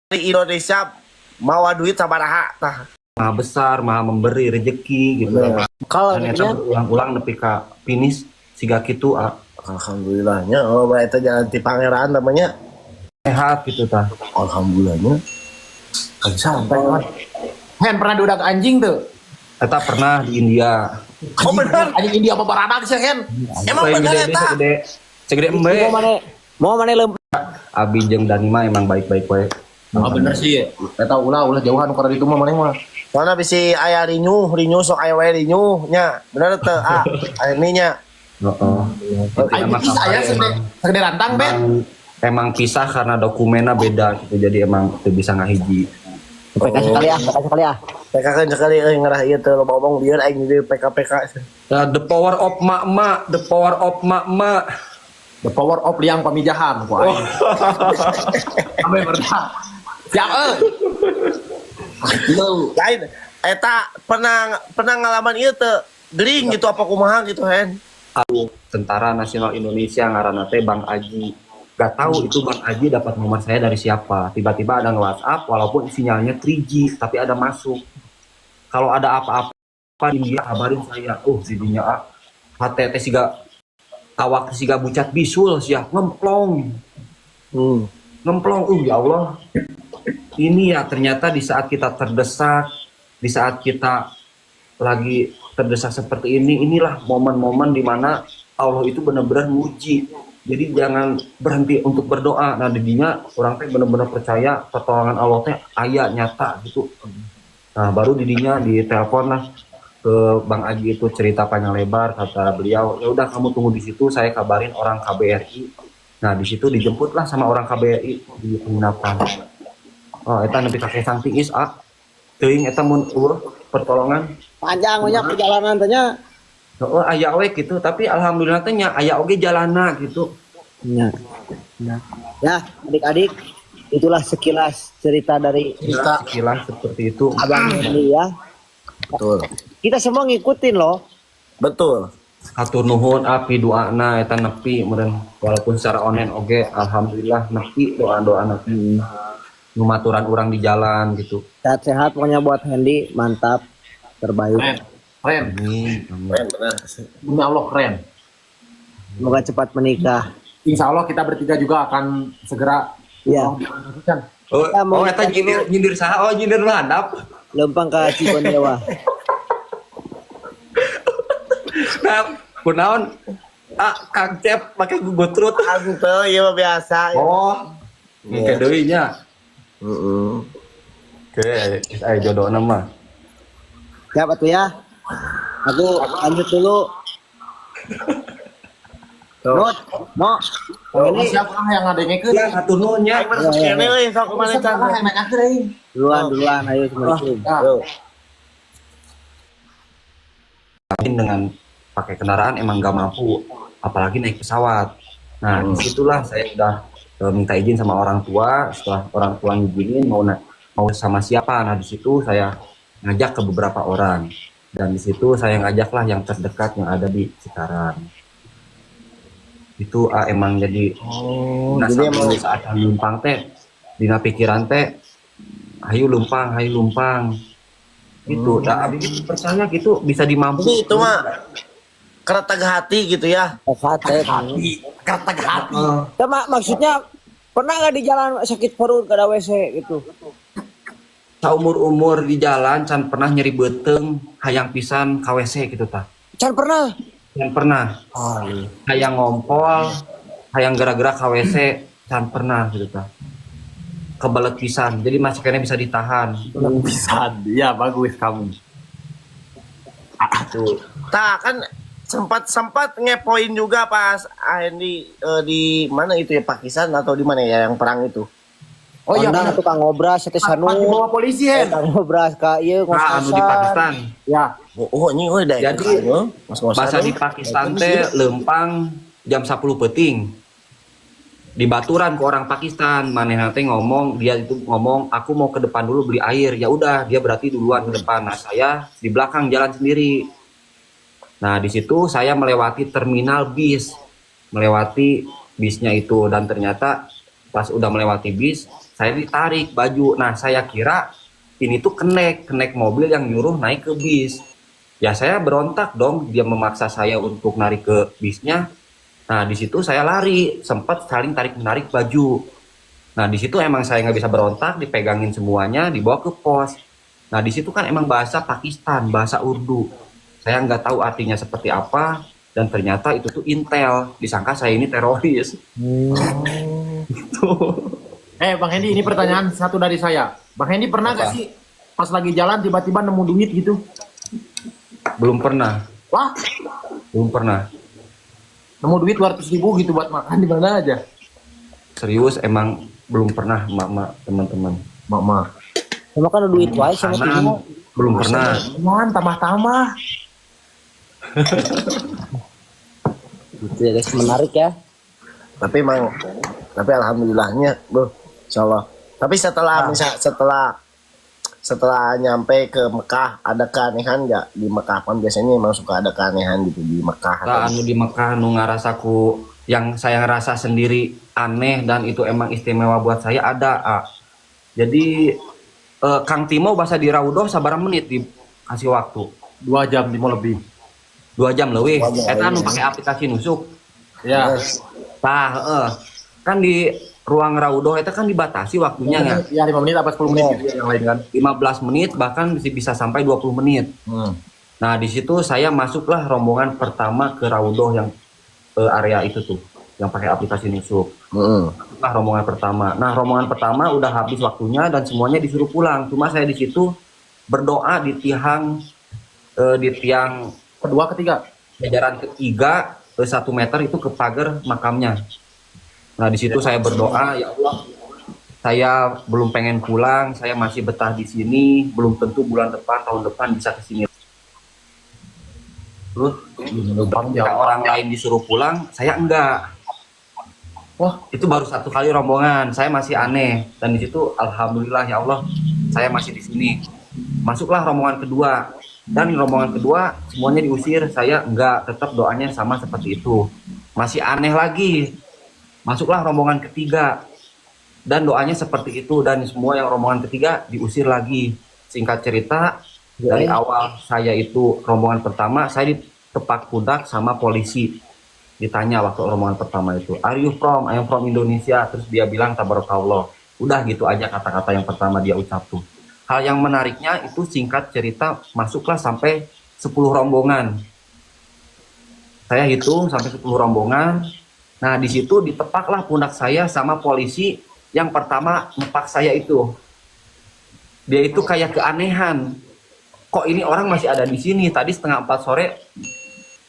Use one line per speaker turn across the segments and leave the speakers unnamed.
di Indonesia mawa duit sabaraha tah.
Maha besar, maha memberi rezeki gitu.
Kalau
Ternyata berulang-ulang nepi ka finish siga kitu
Alhamdulillahnya, oh eta jangan ti pangeran namanya.
sehat gitu tah.
Alhamdulillahnya. Kan sampai kan.
Hen pernah diudak anjing tuh.
Eta pernah di India.
Oh benar.
Anjing India apa baradak sih Hen?
Emang benar eta.
Segede embe.
Mau mana lem?
Abi jeung Dani mah emang baik-baik we.
Oh bener sih. Eta ulah jauhan kada ditu mah maneh mah.
Mana bisi aya rinyu sok aya wae rinyu nya. Bener teu aya ini nya.
Heeh.
Ayo bisa aya segede rantang be.
Emang pisah karena dokumennya beda gitu. Jadi emang teu bisa ngahiji.
PK sekali ah.
PK kan sekali ngarah ieu teu loba omong bieur aing di PK.
The power of mak-mak, the power of mak-mak.
The power of liang pamijahan ku aing. Sampai berdah. Siap
Lain eta pernah ngalaman ieu teu gering gitu apa kumaha gitu Hen.
Tentara Nasional Indonesia ngaranna teh Bang Aji. Gak tahu itu Bang Aji dapat nomor saya dari siapa. Tiba-tiba ada nge-WhatsApp walaupun sinyalnya 3G tapi ada masuk. Kalau ada apa-apa dia kabarin saya. Oh, sidinya HTT siga awak siga bucat bisul sia ngemplong. Ngemplong. Ya Allah. Ini ya ternyata di saat kita terdesak, di saat kita lagi terdesak seperti ini, inilah momen-momen di mana Allah itu benar-benar nguji. Jadi jangan berhenti untuk berdoa. Nah didinya orang teh benar-benar percaya pertolongan Allah teh aya nyata gitu. Nah baru didinya ditelepon lah ke Bang Aji itu cerita panjang lebar, kata beliau ya udah kamu tunggu di situ, saya kabarin orang KBRI. Nah di situ dijemputlah sama orang KBRI di penginapan. Oh eta nepi ka Sang Tiis teuing eta mun pertolongan
panjang banyak perjalanan tanya.
oh aya we gitu, tapi alhamdulillah teh nya aya oge jalanna gitu.
Ya. Ya, adik-adik, itulah sekilas cerita dari
Kita sekilas seperti itu.
Abang Hendy ya.
Betul.
Kita semua ngikutin loh.
Betul.
Hatur nuhun api doana eta nepi meureun walaupun secara online oge alhamdulillah nepi doa-doa nepi. Numaturan orang di jalan gitu.
Sehat-sehat pokoknya buat Hendy, mantap, terbaik.
Keren.
Amin.
Benar.
Demi Allah keren. Semoga cepat menikah.
Insya Allah kita bertiga juga akan segera.
Ya.
Oh eta nyindir saha? Oh nyindir hadap.
Lempang ke Cikondewa.
Nah, kunaon? Kang Cep pakai gugutrut.
Aku teu ieu mah biasa.
Oh. Ngeke deui nya. Oke, aya jodohna mah.
Siap atuh ya. Aku lanjut dulu. Not, no. Ini
Siapa yang ngadengekeun?
Ya hatur nuhun nya.
Aing mah kene euy sok kumaha can.
Yang nanyakeun euy.
duluan, ayo assalamualaikum.
Dengan pakai kendaraan emang gak mampu, apalagi naik pesawat. Nah disitulah saya udah minta izin sama orang tua. Setelah orang tua ngizinin mau sama siapa, nah disitu saya ngajak ke beberapa orang dan disitu saya ngajaklah yang terdekat yang ada di Cikarang. Itu emang jadi
jadi emang
saat lumpang teh dina pikiran teh hayu lumpang gitu. Nah abis itu percaya gitu bisa dimampu.
jadi itu mah kereteg hati gitu ya.
Hati.
Kertek hati.
Ya, maksudnya pernah nggak di jalan sakit perut kada WC gitu?
Saumur-umur di jalan can pernah nyeri beteng hayang pisan KWC gitu tah.
Can pernah.
Yang pernah hayang ngompol, hayang gara-gara KWC can pernah gitu tah. Kebelet pisan. Jadi masih kayaknya bisa ditahan.
Bisa. Ya bagus kamu.
Tuh.
Tah kan sempat ngepoin juga pas Hendy di mana itu ya Pakistan atau di mana ya yang perang itu.
Oh iya,
Pandang tukang ngobras eta
Pas
sanu.
dibawa polisi Hen.
Tukang ngobras ka ieu
Anu di Pakistan.
Ya.
Oh ini euy da.
Jadi, Masa di Pakistan teh lempang jam 10 peting. Di baturan ke orang Pakistan, manehna teh ngomong, dia itu ngomong aku mau ke depan dulu beli air. Ya udah, dia berarti duluan ke depan. Nah, saya di belakang jalan sendiri. Nah, di situ saya melewati terminal bis. Melewati bisnya itu dan ternyata pas udah melewati bis saya ditarik baju. Nah, saya kira ini tuh kenek mobil yang nyuruh naik ke bis. Ya saya berontak dong, dia memaksa saya untuk narik ke bisnya. Nah di situ saya lari, sempat saling tarik menarik baju. Nah di situ emang saya nggak bisa berontak, dipegangin semuanya, dibawa ke pos. Nah di situ kan emang bahasa Pakistan, bahasa Urdu. Saya nggak tahu artinya seperti apa, dan ternyata itu tuh intel, disangka saya ini teroris. Gitu.
Bang Hendy, ini pertanyaan satu dari saya. Bang Hendy pernah
Apa?
gak sih pas lagi jalan tiba-tiba nemu duit gitu?
Belum pernah,
Wah,
belum pernah.
nemu duit 200.000 gitu buat makan di mana aja?
Serius emang belum pernah, mak teman-teman.
Mama.
Sama kan duit wae sama
Kanan,
timo.
belum pernah.
Man, tambah-tambah.
Gitu ya guys, menarik ya.
Tapi alhamdulillahnya, bro, insyaallah. Tapi setelah nyampe ke Mekah, ada keanehan nggak di Mekah? Kan biasanya emang suka ada keanehan gitu di Mekah.
Nah, anu di Mekah nu ngarasaku yang saya ngerasa sendiri aneh dan itu emang istimewa buat saya ada. Jadi Kang Timo bahasa di Raudoh sabar menit dikasih waktu
2 jam, Timo lebih.
2 jam lebih.
2 jam,
Eta nu
iya.
pakai aplikasi nusuk.
Ya.
Kan di ruang Raudoh itu kan dibatasi waktunya ya.
Ya 5 menit apa 10 menit gitu ya, yang lain kan.
15 menit bahkan bisa sampai 20 menit. Nah, di situ saya masuklah rombongan pertama ke Raudoh yang area itu tuh, yang pakai aplikasi nusuk. Nah, rombongan pertama. Nah, rombongan pertama udah habis waktunya dan semuanya disuruh pulang. Cuma saya di situ berdoa di tiang
Kedua, ketiga.
jajaran ketiga 1 meter itu ke pagar makamnya. Nah, di situ saya berdoa, ya Allah, saya belum pengen pulang, saya masih betah di sini, belum tentu bulan depan, tahun depan bisa ke sini. Terus ketika orang lain disuruh pulang, saya enggak.
Wah,
Itu baru 1 kali rombongan, saya masih aneh. Dan di situ alhamdulillah ya Allah, saya masih di sini. Masuklah rombongan kedua. Dan rombongan kedua semuanya diusir, saya enggak, tetap doanya sama seperti itu. Masih aneh lagi. Masuklah rombongan ketiga. Dan doanya seperti itu dan semua yang rombongan ketiga diusir lagi. Singkat cerita, dari awal saya itu rombongan pertama, saya ditepak pundak sama polisi. Ditanya waktu rombongan pertama itu, "Are you from?" "I am from Indonesia." Terus dia bilang tabarakallah. Udah gitu aja kata-kata yang pertama dia ucap tuh. Hal yang menariknya itu singkat cerita masuklah sampai 10 rombongan. Saya hitung sampai 10 rombongan. Nah, di situ ditepaklah pundak saya sama polisi yang pertama nepak saya itu. Dia itu kayak keanehan. Kok ini orang masih ada di sini? Tadi setengah 4 sore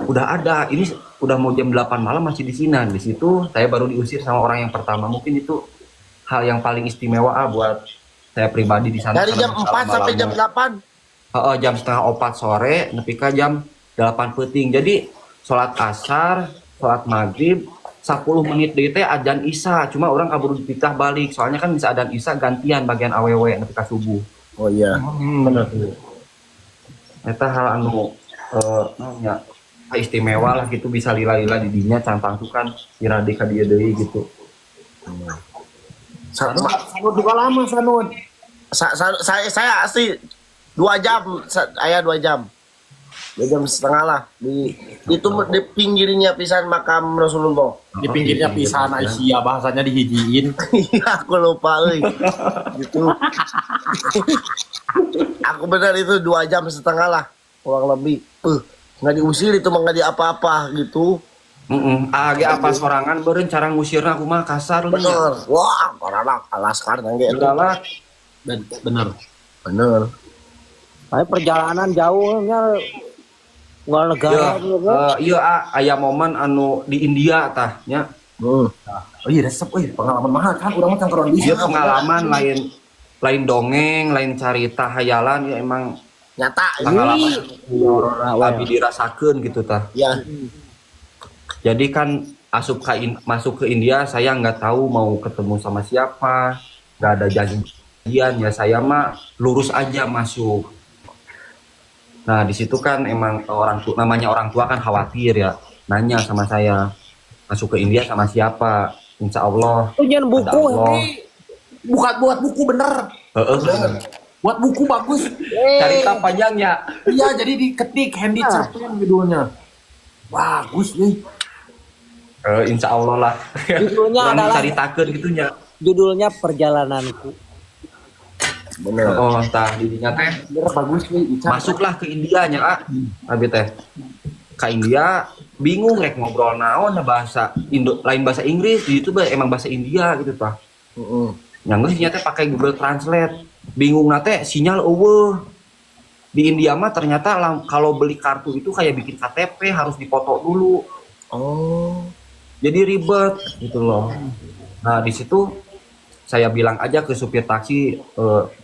udah ada. Ini udah mau jam 8 malam masih di sini. Di situ saya baru diusir sama orang yang pertama. Mungkin itu hal yang paling istimewa buat saya pribadi di sana.
Dari jam 4 sampai jam 8.
Jam setengah 4 sore, nepi ka jam 8 peting. Jadi sholat asar, sholat maghrib, 10 menit deui teh adzan isya. Cuma orang kabur dititah balik. Soalnya kan bisa adzan isya gantian bagian awewe nepi ka subuh.
Oh iya.
Bener tuh. Eta hal anu nya istimewa lah gitu, bisa lila-lila di dinya cantang tuh kan iradi ka dieu deui gitu.
Sanud juga lama, Sanud.
Saya asli 2 jam, saya 2 jam. 2 jam setengah lah itu di pinggirnya pisan makam Rasulullah.
Di pinggirnya pisan Aisyah, bahasanya dihijiin.
Iya, aku lupa euy. Gitu. Aku benar itu 2 jam setengah lah kurang lebih. Nggak diusir itu mah nggak di apa-apa gitu.
Age apa sorangan beureun cara ngusirna kumaha kasar lu nya.
Bener. Wah, paranak alaskar nangge itu.
Udahlah.
Bener.
Bener.
Tapi perjalanan jauhnya luar negara juga.
Iya aya momen anu di India tah nya.
Oh iya, resep, pengalaman mahal kan, urang mah cangkeron di
Ieu pengalaman lain dongeng, lain carita hayalan ya emang
Nyata
pengalaman
Iya.
abi dirasakeun gitu tah.
ya.
Jadi kan masuk ke India saya nggak tahu mau ketemu sama siapa, nggak ada janjian ya, saya mah lurus aja masuk. Nah di situ kan emang namanya orang tua kan khawatir ya, nanya sama saya masuk ke India sama siapa. Insya Allah
Tujuan
ada
buku
Allah.
ini.
Bukan buat buku bener. Buat buku bagus.
Cerita panjangnya.
Iya, jadi diketik Handy Cerpen judulnya. Bagus nih.
Insya Allah lah.
Judulnya
Kurang
adalah-
diceritakeun gitunya.
Judulnya Perjalananku.
Bener.
Oh, tah didinya teh
Bener bagus nih. Ica.
masuklah ke Indianya, abi teh. Ke India bingung rek ngobrol naon bahasa lain bahasa Inggris, di itu emang bahasa India gitu tah. Yang Inggrisnya teh pakai Google Translate. Bingung nate sinyal eueuh. Di India mah ternyata kalau beli kartu itu kayak bikin KTP harus dipoto dulu.
Oh.
Jadi ribet gitu loh. Nah, di situ saya bilang aja ke supir taksi,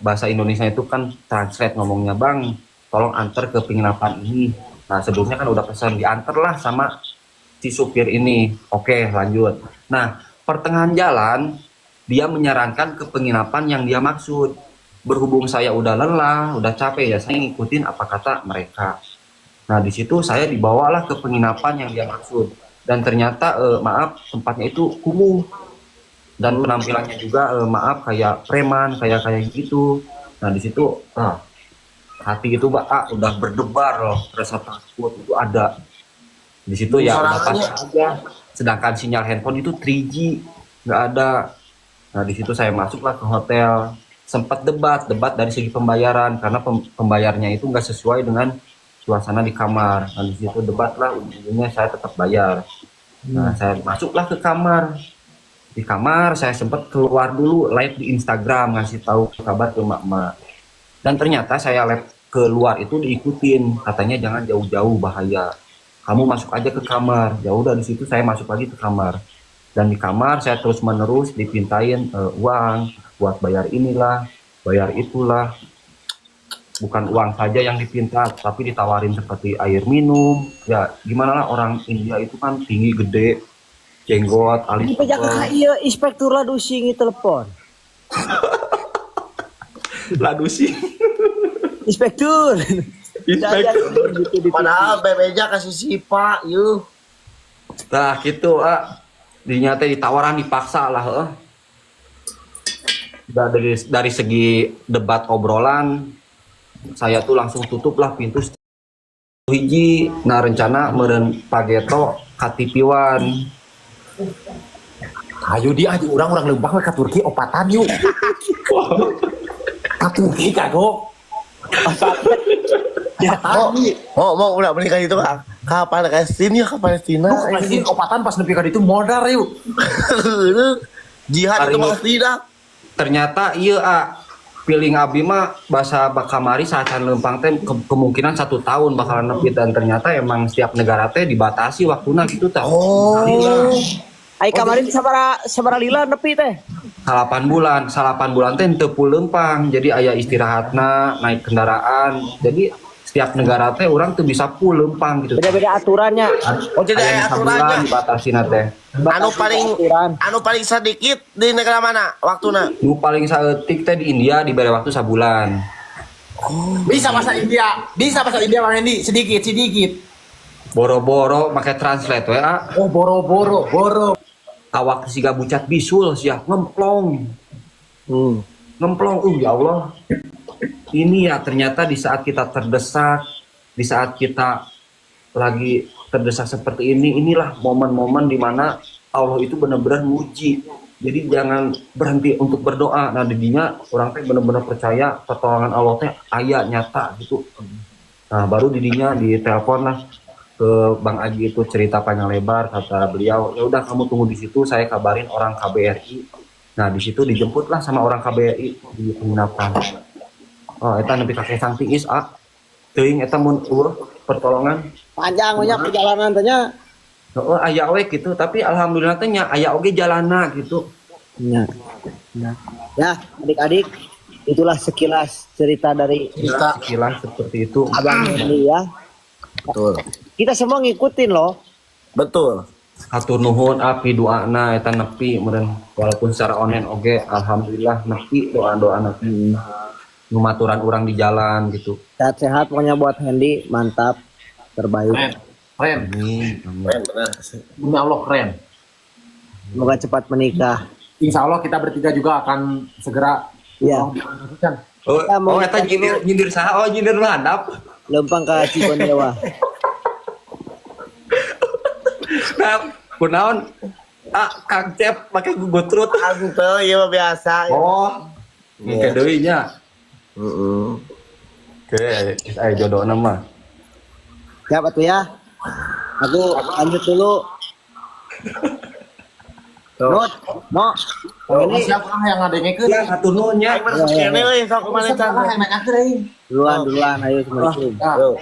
bahasa Indonesia itu kan translate ngomongnya, "Bang, tolong antar ke penginapan ini." Nah, sebelumnya kan udah pesan diantar lah sama si supir ini. Oke, lanjut. Nah, pertengahan jalan dia menyarankan ke penginapan yang dia maksud. Berhubung saya udah lelah, udah capek ya, saya ngikutin apa kata mereka. Nah, di situ saya dibawalah ke penginapan yang dia maksud. Dan ternyata maaf, tempatnya itu kumuh. Dan penampilannya juga maaf kayak preman, kayak gitu. Nah, di situ hati itu udah berdebar loh, rasa takut itu ada. Di situ ya udah pas aja. Sedangkan sinyal handphone itu 3G, nggak ada. Nah, di situ saya masuklah ke hotel. Sempat debat dari segi pembayaran karena pembayarnya itu nggak sesuai dengan suasana di kamar. Nah, di situ debat lah, ujungnya saya tetap bayar. Nah, saya masuklah ke kamar. Di kamar saya sempat keluar dulu live di Instagram ngasih tahu kabar ke emak-emak. Dan ternyata saya live keluar itu diikutin, katanya jangan jauh-jauh bahaya. Kamu masuk aja ke kamar. Ya udah, di situ saya masuk lagi ke kamar. Dan di kamar saya terus menerus dipintain uang buat bayar inilah, bayar itulah. Bukan uang saja yang dipinta, tapi ditawarin seperti air minum. Ya gimana lah, orang India itu kan tinggi, gede, jenggot, alis
Ini penjaga
tebal.
iya inspektur lah dusingi telepon.
Ladusi.
Inspektur.
Inspektur.
Gitu,
Padahal bebeja kasih sipa, yuk.
Nah gitu, dinyata ditawaran dipaksa lah. Dari segi debat obrolan, saya tuh langsung tutup lah pintu hiji. Nah, rencana meren pageto katipiwan.
Ayo dia aja orang lembang ke Turki opatan yuk. Ke Turki kagok.
Mau udah menikah itu ke Palestina, ke Palestina.
Tuh Palestina opatan pas nepi ka ditu modar yuk.
Jihad itu
Hari
mah tidak.
Ternyata iya feeling abi mah bahasa kamari saat lempang teh kemungkinan 1 tahun bakalan nepi, dan ternyata emang setiap negara teh dibatasi waktunya gitu tah.
Oh.
Ai kemarin sabara lila nepi teh.
8 bulan teh teu lempang, jadi aya istirahatna, naik kendaraan. Jadi setiap negara teh orang tuh bisa lempang gitu.
Beda-beda aturannya.
Oh, jadi
Aya
ada
nu sabulan
aturannya.
dibatasi teh.
Anu paling sedikit di negara mana waktuna?
Nu paling saeutik teh di India diberi waktu sabulan.
Bisa bahasa India Bang Hendy sedikit.
Boro-boro make translate we.
Oh boro.
Awak siga bucat bisul sia ngemplong. Ngemplong, ya Allah. Ini ya ternyata di saat kita terdesak, di saat kita lagi terdesak seperti ini, inilah momen-momen di mana Allah itu benar-benar nguji. Jadi jangan berhenti untuk berdoa. Nah, didinya orang teh benar-benar percaya pertolongan Allah teh aya nyata gitu. Nah, baru didinya ditelepon lah ke Bang Aji itu cerita panjang lebar, kata beliau, "Ya udah kamu tunggu di situ, saya kabarin orang KBRI." Nah, di situ dijemputlah sama orang KBRI di penginapan. Oh, eta nepi ka Kesang Tiis, teuing eta mun pertolongan.
Panjang banyak perjalanan tanya.
Oh, aya we gitu, tapi alhamdulillah teh nya aya oge jalanna gitu.
Ya. Ya, adik-adik, itulah sekilas cerita dari
Sekilas seperti itu.
Abang Hendy ya.
Betul.
Kita semua ngikutin loh.
Betul.
Hatur nuhun api doana eta nepi meureun walaupun secara online oge alhamdulillah nepi doa-doa nepi. Numaturan orang di jalan gitu.
Sehat-sehat pokoknya buat Hendy, mantap, terbaik.
Keren.
Amin.
Keren bener.
Demi Allah keren.
Semoga cepat menikah.
insya Allah kita bertiga juga akan segera
Iya.
dilakukan.
Oh,
Kita mau
eta nyindir saha? Oh, nyindir lu handap.
Lempang ke Cikondewa.
Nah, kunaon? Kang Cep pakai gugutrut.
Aku tuh iya mah biasa.
Oh, ngeke deui nya.
Heeh.
Oke, aya jodohna mah.
Siap atuh ya. Aku lanjut dulu. Not, no.
Ini siapa yang ngadengekeun?
Ya, hatur nuhun nya.
Aing masuk kene euy sok kumaha can.
Yang nanyakeun euy.
Duluan, ayo Assalamualaikum.
Nah,
Tuh.